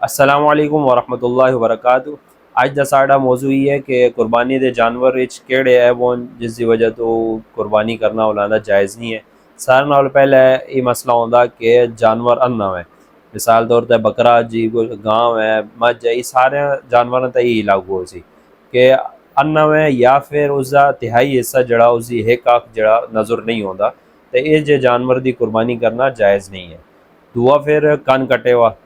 अस्सलामुअलैकुम वरहमतुल्लाहि वबरकातुहू। अज दा साड़ा मौजू ये है कि कुर्बानी दे जानवर विच केड़े ऐब होन जिसकी वजह तो कुर्बानी करना उलांदा जायज़ नहीं है। सारे नाल पहले ये मसला होंदा कि जानवर अन्ना है। मिसाल तौर पर बकरा जी गांव है मझ है, ये सारे जानवरों ते ही लागू हो सी कि अन्ना है या फिर उसका तिहाई हिस्सा जड़ा उसकी हिक अख जड़ा नज़र नहीं आता, तो ये जे जानवर की कुर्बानी करना जायज़ नहीं है। दुआ फिर कन कटे हुआ,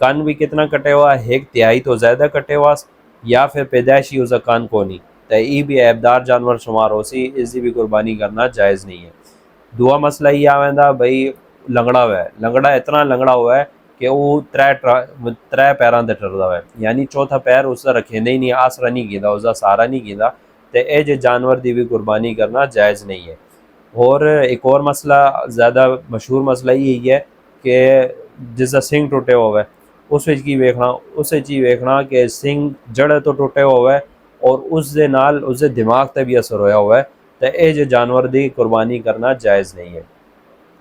कन भी कितना कटे हुआ, एक तिहाई तो ज़्यादा कटे हुआ या फिर पैदाइशी उसका कन को नहीं, तो ये भी ऐबदार जानवर शुमार हो सी, इसकी भी कुर्बानी करना जायज़ नहीं है। दूआ मसला ये आवेंदा भाई लंगड़ा हुआ है, लंगड़ा इतना लंगड़ा हुआ है कि वो त्रै पैरों से टरदा है, यानी चौथा पैर उसका रखेंदे ही नहीं, आसरा नहीं गिंदा, उसका सहारा नहीं गिंदा, तो यह जो जानवर की भी कुर्बानी करना जायज़ नहीं है। और एक और मसला ज़्यादा मशहूर मसला यही है कि जिसका सिंग टुटे हुआ है उस की वेखना, उस वेखना कि सिंग जड़ तो टुटे हुआ है और उसके नाल उसके दिमाग पर भी असर होया हुआ है, तो यह जो जानवर की कुर्बानी करना जायज़ नहीं है।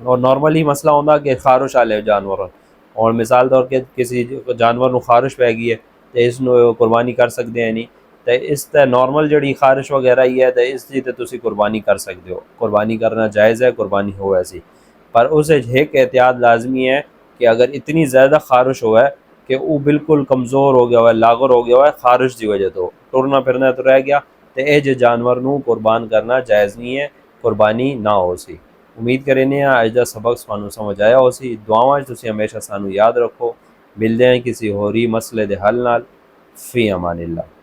और नॉर्मली मसला होंदा कि खारिश आले जानवर, और मिसाल तौर के किसी जानवर को खारिश पै गई है तो इसनों कुर्बानी कर सकते हैं नहीं, तो इस ते नॉर्मल जी खारिश वगैरह ही है तो इसकी तो तुसी कुर्बानी कर सकते हो, कुर्बानी करना जायज़ है, कुर्बानी हो ऐसी। पर उस एक एहतियात लाजमी है कि अगर इतनी ज़्यादा खारिश हुआ है कि वो बिल्कुल कमज़ोर हो गया हुआ है, लागर हो गया हुआ है खारिश की वजह तो टुरना फिरना तो रह गया, तो यह जो जानवर को कुर्बान करना जायज़ नहीं है, कुर्बानी ना हो सी। उम्मीद करें अज का सबक सानू समझ आया हो सी। दुआवां तुसी हमेशा सानू याद रखो। मिलते हैं किसी होरी मसले दे हल नाल। फ़ी अमानिल्लाह।